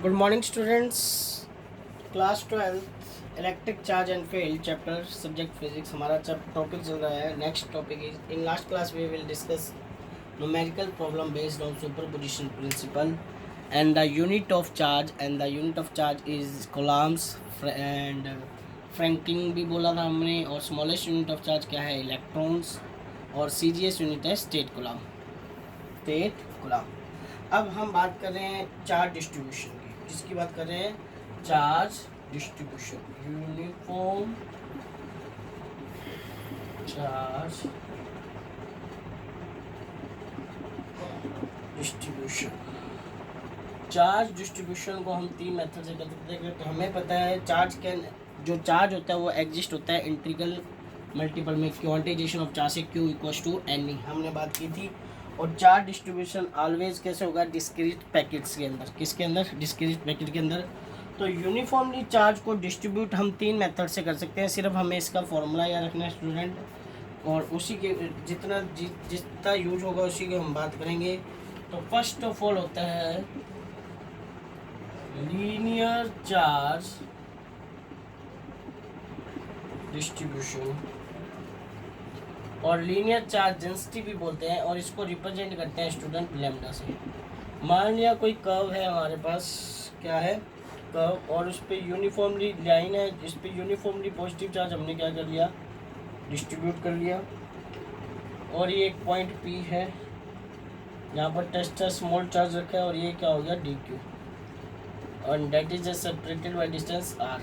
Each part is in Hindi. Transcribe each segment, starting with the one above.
Good morning students. Class 12 electric charge and field chapter subject physics हमारा टॉपिक चल रहा है। Next topic is in last class we will discuss numerical problem based on superposition principle and the unit of charge is coulombs and Franklin भी बोला था हमने। और स्मॉलेस्ट यूनिट ऑफ चार्ज क्या है? इलेक्ट्रॉन्स। और सीजीएस यूनिट है स्टेट कूलम्ब। अब हम बात कर रहे हैं चार्ज डिस्ट्रीब्यूशन की। किसकी बात कर रहे हैं? Charge distribution, uniform charge distribution. Charge distribution को हम तीन मेथड से कर सकते हैं। तो हमें पता है जो चार्ज होता है वो एग्जिस्ट होता है इंटीग्रल मल्टीपल में। क्वांटाइजेशन ऑफ चार्ज से Q equals to N E हमने बात की थी। और चार्ज डिस्ट्रीब्यूशन ऑलवेज कैसे होगा? डिस्क्रीट पैकेट्स के अंदर। किसके अंदर? डिस्क्रीट पैकेट के अंदर। तो यूनिफॉर्मली चार्ज को डिस्ट्रीब्यूट हम तीन मेथड से कर सकते हैं। सिर्फ हमें इसका फॉर्मूला याद रखना है स्टूडेंट, और उसी के जितना यूज होगा उसी की हम बात करेंगे। तो फर्स्ट ऑफ ऑल होता है लीनियर चार्ज डिस्ट्रीब्यूशन, और लीनियर चार्ज डेंसिटी भी बोलते हैं, और इसको रिप्रेजेंट करते हैं स्टूडेंट लैम्डा से। मान लिया कोई कर्व है हमारे पास, क्या है? कर्व, और उस पर यूनिफॉर्मली लाइन है, इस पर यूनिफॉर्मली पॉजिटिव चार्ज हमने क्या कर लिया? डिस्ट्रीब्यूट कर लिया। और ये एक पॉइंट पी है, यहाँ पर टेस्ट स्मॉल चार्ज रखा है, और ये क्या हो गया? डी क्यू, और that is separated by distance R.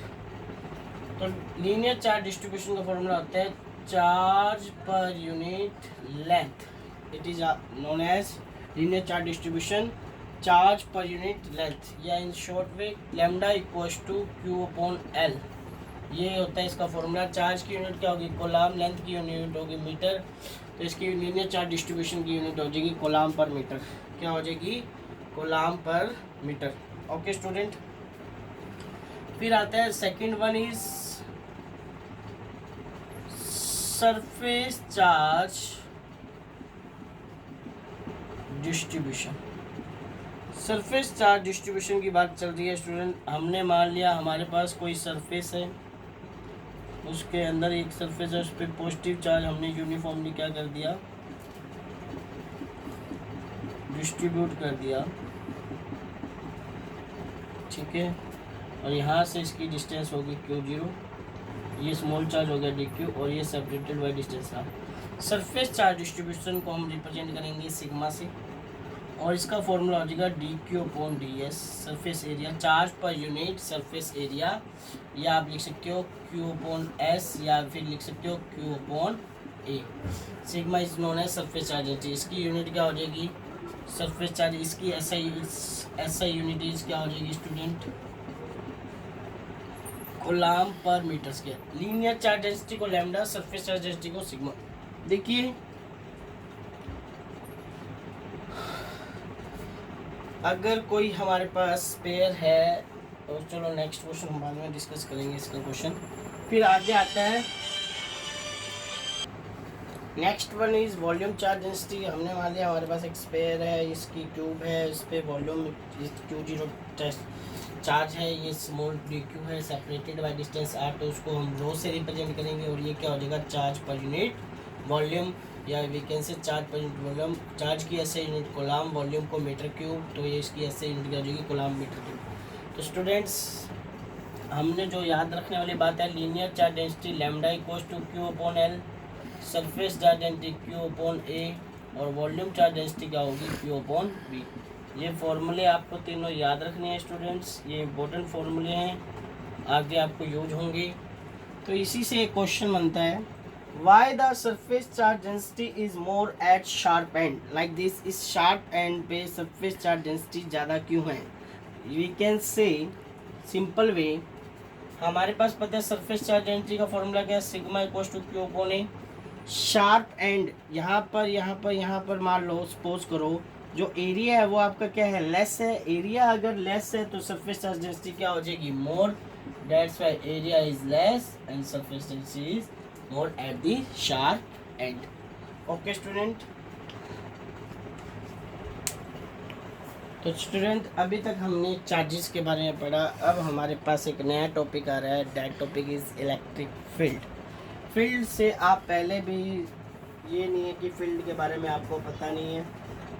तो लीनियर चार्ज डिस्ट्रीब्यूशन का फॉर्मूला होता है charge per unit length. It is known as linear charge distribution, charge per unit length, या in short way lambda equals to Q upon L. ये होता है इसका फॉर्मूला। चार्ज की यूनिट क्या होगी? कोलाम। लेंथ की यूनिट होगी मीटर। तो इसकी लीनियर चार्ज डिस्ट्रीब्यूशन की यूनिट हो जाएगी कोलाम पर मीटर। क्या हो जाएगी? Kolam per metre. Okay student. फिर आता है second one is surface charge distribution. Surface charge distribution की बात चल रही है स्टूडेंट। हमने मान लिया हमारे पास कोई सरफेस है, उसके अंदर एक सरफेस है, उस पर पॉजिटिव चार्ज हमने यूनिफॉर्मली क्या कर दिया? डिस्ट्रीब्यूट कर दिया। ठीक है। और यहाँ से इसकी डिस्टेंस होगी Q0, ये स्मॉल चार्ज हो गया DQ, और ये सेपरेटेड बाय डिस्टेंस था। सरफेस चार्ज डिस्ट्रीब्यूशन को हम रिप्रेजेंट करेंगे सिग्मा से, और इसका फॉर्मूला हो जाएगा DQ upon DS, surface area, charge per unit surface area, या आप लिख सकते हो Q अपॉन S, या फिर लिख सकते हो Q upon A। Sigma is known है सरफेस चार्ज। इसकी यूनिट क्या हो जाएगी? Surface charge. इसकी SI यूनिट इज क्या हो जाएगी student? Coulomb per metre square. Linear charge density को लैम्डा, सरफेस चार्ज डेंसिटी को सिग्मा। देखिए, अगर कोई हमारे पास पेयर है, तो चलो नेक्स्ट क्वेश्चन हम बाद में डिस्कस करेंगे इसका क्वेश्चन। फिर आगे आता है next one is volume charge density. हमने मान लिया हमारे पास एक स्पेयर है, इसकी ट्यूब है, इस पर वॉल्यूम Q0 चार्ज है, ये स्मॉल DQ है, सेपरेटेड बाय डिस्टेंस R। तो उसको हम रो से रिप्रेजेंट करेंगे, और ये क्या हो जाएगा? चार्ज पर यूनिट वॉल्यूम, या we can say charge per unit volume. चार्ज की SI यूनिट कोलाम, वॉल्यूम को मीटर क्यूब, तो ये इसकी SI यूनिट क्या हो जाएगी? Coulomb metre cube. तो स्टूडेंट्स, हमने जो याद रखने वाली बात है, linear charge density lambda equals to Q upon L, surface charge density Q upon A, और वॉल्यूम चार्ज डेंसिटी क्या होगी? Q upon B। ये फॉर्मूले आपको तीनों याद रखने हैं स्टूडेंट्स, ये इंपॉर्टेंट फॉर्मूले हैं, आगे आपको यूज होंगे। तो इसी से एक क्वेश्चन बनता है, why the surface charge density is more at sharp end like this. इस शार्प एंड पे सरफेस चार्ज डेंसिटी ज़्यादा क्यों है? We can say simple way, हमारे पास पता है सरफेस चार्ज डेंसिटी का फॉर्मूला क्या है? Sigma equals to Q upon A। Sharp end यहाँ पर मान लो, सपोज करो जो एरिया है वो आपका क्या है? लेस है। एरिया अगर लेस है तो सरफेस चार्ज डेंसिटी क्या हो जाएगी? More. That's why area is less and surface density is more at the sharp end. Okay student. तो स्टूडेंट अभी तक हमने चार्जेस के बारे में पढ़ा। अब हमारे पास एक नया टॉपिक आ रहा है, that topic is electric field. Field से आप पहले भी, ये नहीं है कि फील्ड के बारे में आपको पता नहीं है।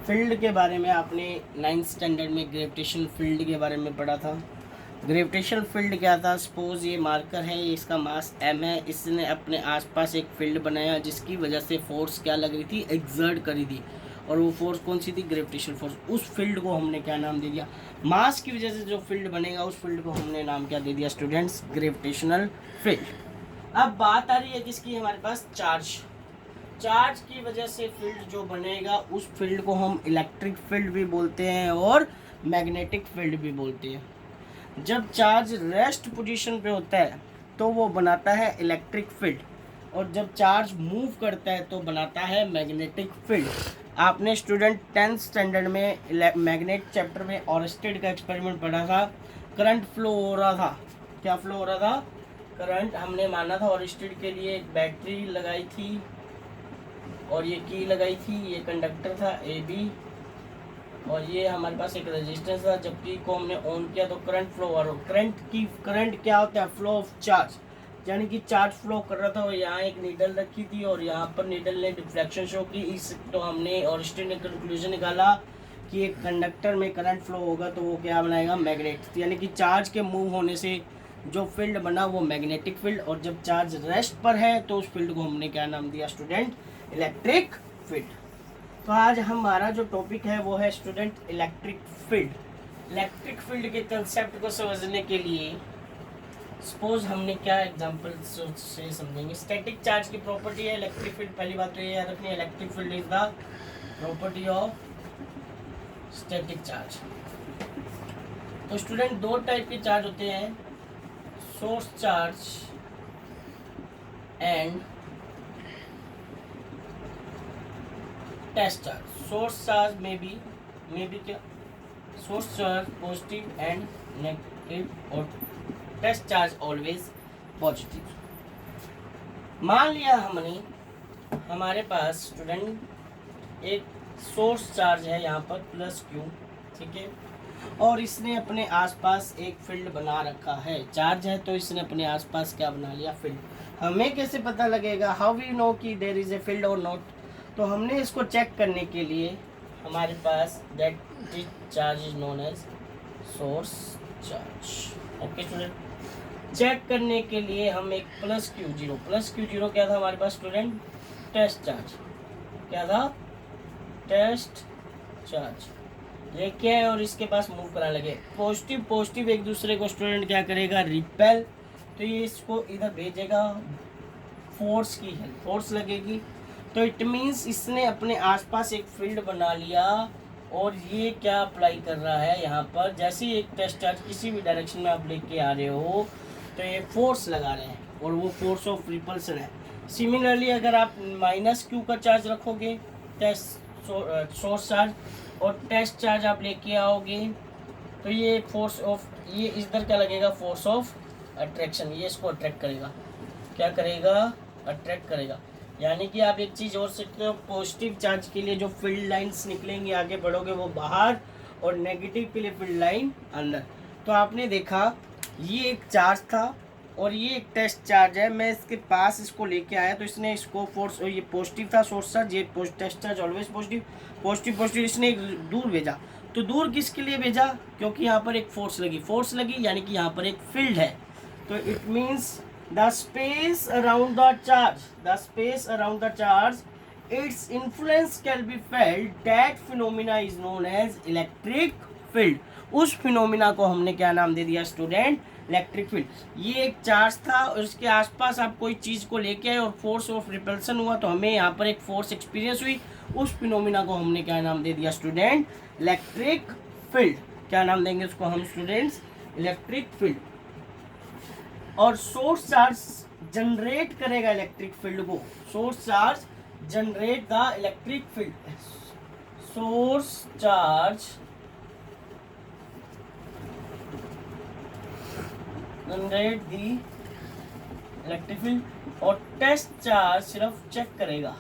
फील्ड के बारे में आपने 9th स्टैंडर्ड में ग्रेविटेशन फील्ड के बारे में पढ़ा था। ग्रेविटेशन फील्ड क्या था? सपोज ये मार्कर है, इसका मास m है, इसने अपने आसपास एक फील्ड बनाया जिसकी वजह से फोर्स क्या लग रही थी? एक्सर्ट करी थी। और वो फोर्स कौन सी थी? Gravitation force. उस फील्ड को हमने क्या नाम दे दिया? मास की वजह से जो फील्ड बनेगा उस फील्ड को हमने नाम क्या दे दिया स्टूडेंट्स? Gravitational field. अब बात आ रही है किसकी? हमारे पास चार्ज। चार्ज की वजह से फील्ड जो बनेगा उस फील्ड को हम इलेक्ट्रिक फील्ड भी बोलते हैं और मैग्नेटिक फील्ड भी बोलते हैं। जब चार्ज रेस्ट पोजीशन पे होता है तो वो बनाता है इलेक्ट्रिक फील्ड, और जब चार्ज मूव करता है तो बनाता है मैग्नेटिक फील्ड। आपने स्टूडेंट 10th स्टैंडर्ड में मैग्नेट चैप्टर में ऑरस्टेड का एक्सपेरिमेंट पढ़ा था। करंट फ्लो हो रहा था। क्या फ्लो हो रहा था? करंट। हमने माना था ऑरस्टेड के लिए एक बैटरी लगाई थी और ये की लगाई थी, ये कंडक्टर था AB, और ये हमारे पास एक रेजिस्टेंस था। जब की को हमने ऑन किया तो करंट फ्लो हो रहा। करंट क्या होता है? फ्लो ऑफ चार्ज, यानी कि चार्ज फ्लो कर रहा था और यहाँ एक नीडल रखी थी और यहाँ पर नीडल ने डिफ्लेक्शन शो की। इस तो हमने ऑरस्टेड ने कंक्लूजन निकाला कि एक कंडक्टर में करंट फ्लो होगा तो वो क्या बनाएगा? मैग्नेट। यानी कि चार्ज के मूव होने से जो फील्ड बना वो मैग्नेटिक फील्ड, और जब चार्ज रेस्ट पर है तो उस फील्ड को हमने क्या नाम दिया स्टूडेंट? Electric field. तो आज हमारा जो टॉपिक है वो है student electric field. Electric field के कंसेप्ट को समझने के लिए सपोज हमने क्या एग्जांपल से समझेंगे। स्टैटिक चार्ज की प्रॉपर्टी है इलेक्ट्रिक फील्ड। पहली बात तो ये याद रखनी है, electric field is the property of static charge. तो स्टूडेंट दो टाइप के चार्ज होते हैं, source charge and test charge. Source charge में भी क्या? Source charge positive and negative, और टेस्ट चार्ज ऑलवेज पॉजिटिव। मान लिया हमने, हमारे पास स्टूडेंट एक सोर्स चार्ज है यहाँ पर +Q, ठीक है, और इसने अपने आसपास एक फील्ड बना रखा है। चार्ज है तो इसने अपने आसपास क्या बना लिया? फील्ड। हमें कैसे पता लगेगा? हाउ वी नो कि देयर इज ए फील्ड और नॉट? तो हमने इसको चेक करने के लिए हमारे पास that charge is known as source charge. Okay student, check करने के लिए हम एक +Q0 क्या था हमारे पास स्टूडेंट? Test charge. क्या था? टेस्ट चार्ज लेके आए और इसके पास मूव कराने लगे। पॉजिटिव एक दूसरे को स्टूडेंट क्या करेगा? रिपेल। तो ये इसको इधर भेजेगा, फोर्स की है, फोर्स लगेगी। तो इट मीन्स इसने अपने आसपास एक फील्ड बना लिया और ये क्या अप्लाई कर रहा है यहाँ पर? जैसे ही एक टेस्ट चार्ज किसी भी डायरेक्शन में आप लेके आ रहे हो तो ये फोर्स लगा रहे हैं और वो फोर्स ऑफ रिपल्सन है। सिमिलरली अगर आप -Q का चार्ज रखोगे टेस्ट सोर्स चार्ज और टेस्ट चार्ज आप लेके आओगे तो ये फोर्स ऑफ, ये इधर क्या लगेगा? Force of attraction. ये इसको अट्रैक्ट करेगा। क्या करेगा? अट्रैक्ट करेगा। यानी कि आप एक चीज़ और सीखते हो, पॉजिटिव चार्ज के लिए जो फील्ड लाइंस निकलेंगी आगे बढ़ोगे वो बाहर, और नेगेटिव के लिए फील्ड लाइन अंदर। तो आपने देखा ये एक चार्ज था और ये एक टेस्ट चार्ज है। मैं इसके पास इसको लेके आया तो इसने इसको फोर्स, ये पॉजिटिव था सोर्स चार्ज, ये टेस्ट चार्ज ऑलवेज पॉजिटिव, इसने एक दूर भेजा। तो दूर किसके लिए भेजा? क्योंकि यहाँ पर एक फोर्स लगी यानी कि यहाँ पर एक फील्ड है। तो it means the space around the charge, its influence can be felt. That phenomena is known as electric field. उस फिनोमिना को हमने क्या नाम दे दिया स्टूडेंट? Electric field. ये एक चार्ज था और इसके आसपास आप कोई चीज़ को लेके आए और फोर्स ऑफ रिपल्सन हुआ तो हमें यहाँ पर एक फोर्स एक्सपीरियंस हुई। उस फिनोमिना को हमने क्या नाम दे दिया स्टूडेंट? Electric field. क्या नाम देंगे उसको हम स्टूडेंट्स? Electric field. और सोर्स चार्ज जनरेट करेगा इलेक्ट्रिक फील्ड को। Source charge generate the electric field. Source charge generate the electric field, और टेस्ट चार्ज सिर्फ चेक करेगा।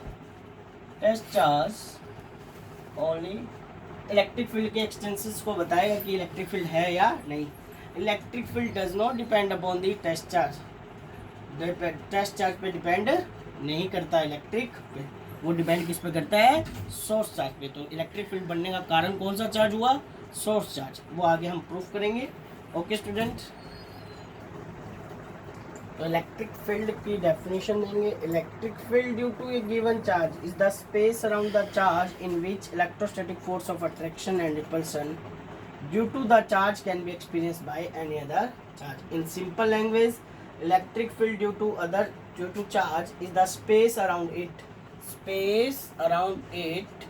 Test charge only electric field के एक्सटेंसेस को बताएगा कि इलेक्ट्रिक फील्ड है या नहीं। Electric field does not depend upon the test charge, test charge पे डिपेंड नहीं करता इलेक्ट्रिक फील्ड, वो डिपेंड किस पे करता है, सोर्स चार्ज पे। तो इलेक्ट्रिक फील्ड बनने का कारण कौन सा चार्ज हुआ, सोर्स चार्ज, वो आगे हम प्रूफ करेंगे। ओके स्टूडेंट, तो इलेक्ट्रिक फील्ड की डेफिनेशन देंगे। Electric field due to a given charge is the space around the charge in which electrostatic force of attraction and repulsion due to the charge can be experienced by any other charge. In simple language, electric field due to charge is the space around it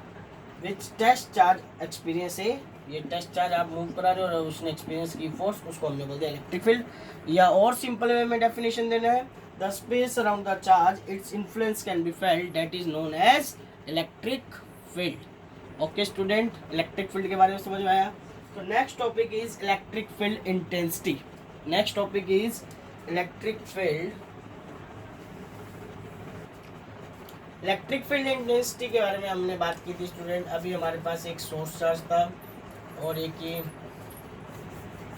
which test charge experience a, ये टेस्ट चार्ज आप मूव करा रहे हो और उसने एक्सपीरियंस की फोर्स, उसको हमने बोल दिया इलेक्ट्रिक फील्ड। या और सिंपल वे में डेफिनेशन देना है, the space around the charge its influence can be felt, that is known as electric field. Okay student, electric field के बारे में समझ में आया। तो next topic is electric field intensity. Next topic is electric field intensity के बारे में हमने बात की थी स्टूडेंट। अभी हमारे पास एक सोर्स चार्ज था और एक ये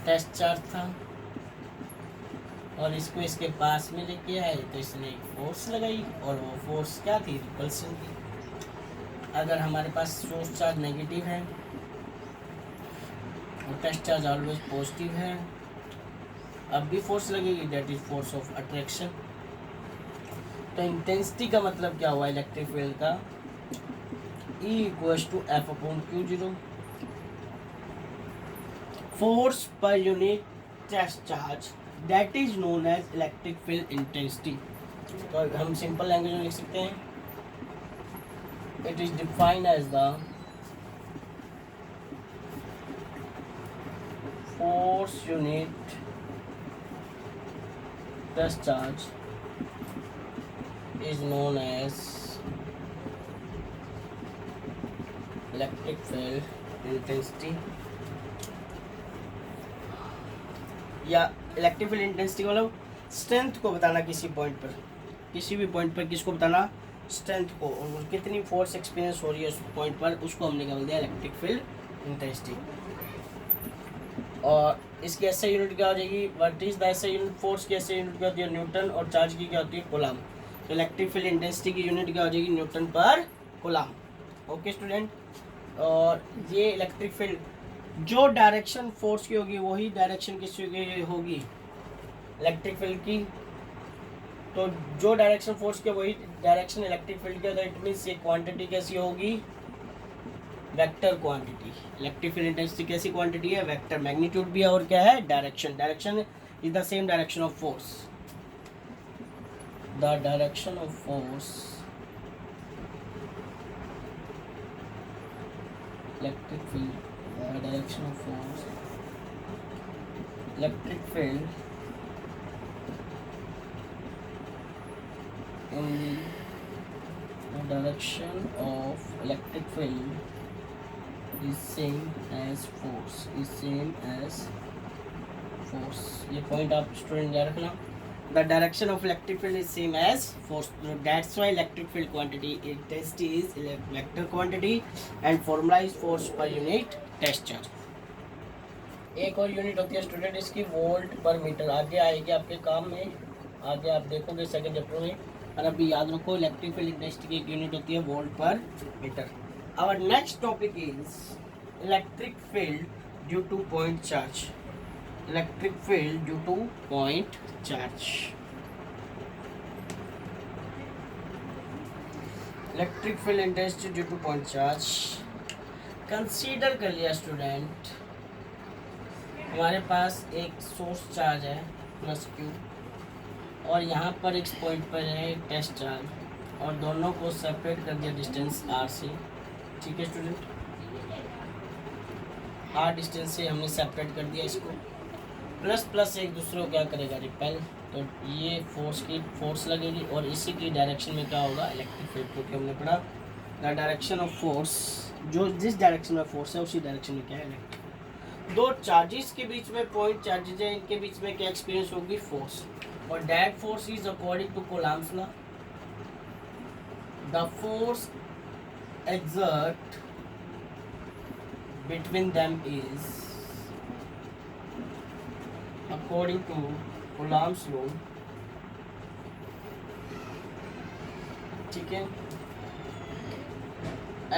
टेस्ट चार्ज था, और इसको इसके पास में लेके आए तो इसने एक फोर्स लगाई, और वो फोर्स क्या थी, रिपल्सन की। अगर हमारे पास सोर्स चार्ज नेगेटिव है और टेस्ट चार्ज ऑलवेज पॉजिटिव है, अब भी फोर्स लगेगी, that is force of attraction. तो इंटेंसिटी का मतलब क्या हुआ इलेक्ट्रिक फील्ड का, E = F/Q0, force per unit test charge, that is known as electric field intensity. तो हम सिंपल लैंग्वेज में लिख सकते हैं, it is defined as the force unit test charge is known as electric field intensity। या इलेक्ट्रिक फील्ड इंटेंसिटी मतलब स्ट्रेंथ को बताना किसी पॉइंट पर, किसी भी पॉइंट पर किसको बताना, स्ट्रेंथ को, और कितनी फोर्स एक्सपीरियंस हो रही है उस पॉइंट पर, उसको हमने क्या बोल दिया, इलेक्ट्रिक फील्ड इंटेंसिटी। और इसकी एसआई यूनिट क्या हो जाएगी, what is the SI unit, force की एसआई यूनिट क्या होती है, न्यूटन, और चार्ज की क्या होती है, कूलम। तो इलेक्ट्रिक फील्ड इंटेंसिटी की यूनिट क्या हो जाएगी, न्यूटन पर कूलम। ओके स्टूडेंट, और ये इलेक्ट्रिक फील्ड जो डायरेक्शन फोर्स की होगी वही डायरेक्शन किसकी होगी, इलेक्ट्रिक फील्ड की। तो जो डायरेक्शन फोर्स की वही डायरेक्शन इलेक्ट्रिक फील्ड की, तो इट मीन्स ये क्वांटिटी कैसी होगी, vector quantity. Electric field intensity कैसी क्वांटिटी है, वेक्टर, मैग्नीट्यूड भी है और क्या है, direction. Direction is the same direction of force, the direction of force, electric field, the direction of force, electric field in the direction of electric field is same as force, is same as force। ये पॉइंट आप स्टूडेंट याद रखना, the direction of electric field is same as force, that's why electric field quantity intensity is vector quantity and formula is force per unit test charge। एक और यूनिट होती है स्टूडेंट इसकी, वोल्ट पर मीटर, आगे आएगी आपके काम में, आगे आप देखोगे सेकंड चैप्टर में। और अभी याद रखो इलेक्ट्रिक फील्ड इंटेंसिटी की एक यूनिट होती है volt per metre. Our next topic is electric field due to point charge, electric field due to point charge। electric field intensity due to point charge consider कर लिया स्टूडेंट, हमारे पास एक सोर्स चार्ज है +Q, और यहाँ पर एक पॉइंट पर है टेस्ट चार्ज, और दोनों को सेपरेट कर दिया डिस्टेंस R से। ठीक है स्टूडेंट, R डिस्टेंस से हमने सेपरेट कर दिया इसको, प्लस एक दूसरे को क्या करेगा, रिपेल। तो ये फोर्स लगेगी, और इसी की डायरेक्शन में क्या होगा, इलेक्ट्रिक फील्ड, क्योंकि हमने पढ़ा द डायरेक्शन ऑफ फोर्स, जो जिस डायरेक्शन में फोर्स है उसी डायरेक्शन में क्या है, इलेक्ट्रिक। दो चार्जेस के बीच में पॉइंट चार्जेस है, इनके बीच में क्या एक्सपीरियंस होगी, फोर्स, और that force is according to Coulomb's law, the force exert between them is according to Coulomb's law, ठीक है,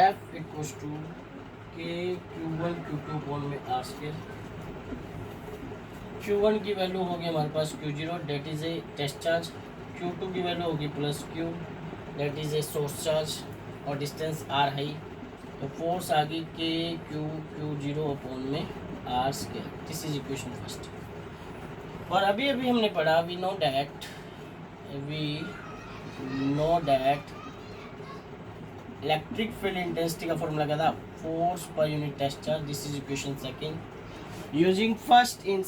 F इक्वल्स टू के Q1 Q2 अपॉन में R स्क्वायर। Q1 की वैल्यू होगी हमारे पास Q0 that is a test charge, Q2 की वैल्यू होगी plus Q that is a source charge और डिस्टेंस R है, तो फोर्स आ गई के Q0 अपॉन में R square. This is equation first. और अभी अभी हमने पढ़ा we know that electric field intensity का फॉर्मूला क्या था, force per unit test charge. This is equation second. Using first in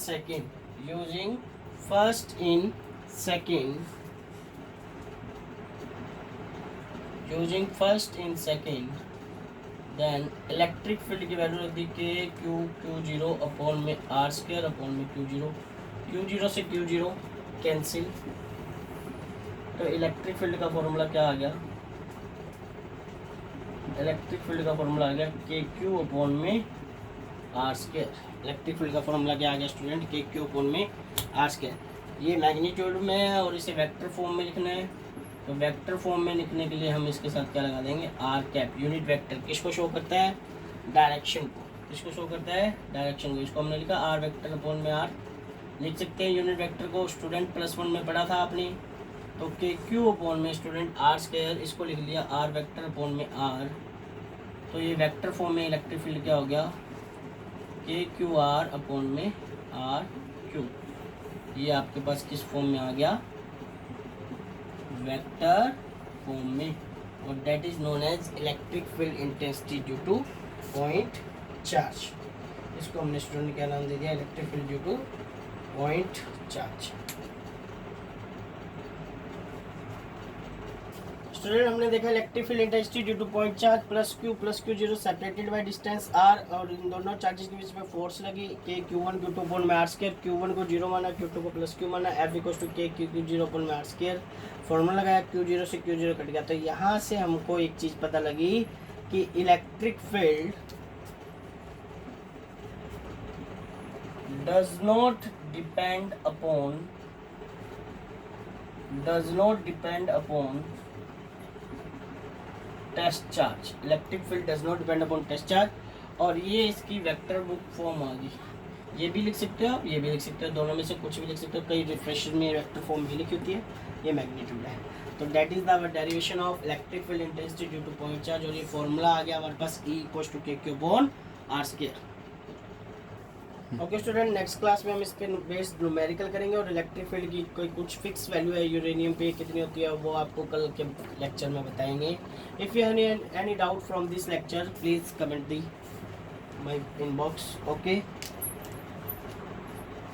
second then electric field की वैल्यू रख दी के Q0 अपॉन में R स्क्वायर अपॉन में Q0 से Q0 कैंसिल, तो इलेक्ट्रिक फील्ड का फॉर्मूला क्या आ गया, इलेक्ट्रिक फील्ड का फॉर्मूला आ गया के Q अपॉन में R स्क्वायर। इलेक्ट्रिक फील्ड का फॉर्मूला क्या आ गया स्टूडेंट, के Q अपॉन में R स्क्वायर। ये मैग्नीट्यूड में है और इसे वेक्टर फॉर्म में लिखना है, तो वेक्टर फॉर्म में लिखने के लिए हम इसके साथ क्या लगा देंगे, आर कैप। यूनिट वेक्टर किसको शो करता है, डायरेक्शन को। किसको शो करता है, डायरेक्शन को। इसको हमने लिखा आर वेक्टर अपॉन में आर लिख सकते हैं। यूनिट वेक्टर को स्टूडेंट +1 में पढ़ा था आपने, तो के क्यू अपॉन में स्टूडेंट आर स्क्वायर, इसको लिख लिया आर वेक्टर अपॉन में आर। तो ये वेक्टर फॉर्म में इलेक्ट्रिक फील्ड क्या हो गया, के क्यू आर अपॉन में आर क्यू। ये आपके पास किस फॉर्म में आ गया, वेक्टर फॉर्म में, और that is known as electric field intensity due to point charge. इसको हमने स्टूडेंट क्या नाम दे दिया, electric field due to point charge. Student हमने देखा electric field intensity due to point charge plus Q zero separated by distance R, और इन दोनों चार्जेस के बीच में फोर्स लगी के Q1 Q2 अपॉन में आर स्क्वायर। Q1 को 0 माना, Q2 को प्लस Q माना, F इक्वल्स टू के Q0 अपॉन में आर स्क्वायर। फॉर्मूला लगाया, Q0 से Q0 कट गया। तो यहाँ से हमको एक चीज पता लगी कि electric field does not depend upon test charge. Electric field does not depend upon test charge, और ये इसकी वेक्टर बुक फॉर्म आ गई। ये भी लिख सकते हो, ये भी लिख सकते हो, दोनों में से कुछ भी लिख सकते हो। कई रिफ्रेशर में वेक्टर फॉर्म भी लिखी होती है। ये मैग्नीट्यूड है, तो that is the derivation of electric field intensity due to point charge. और ये फॉर्मूला आ गया हमारे पास E equals to K Q upon R square. Okay student, next class में हम इस पे बेस्ड न्यूमेरिकल करेंगे, और इलेक्ट्रिक फील्ड की कोई कुछ फिक्स वैल्यू है यूरेनियम पे कितनी होती है वो आपको कल के लेक्चर में बताएंगे। If you have any doubt from this lecture please comment the my inbox. Okay.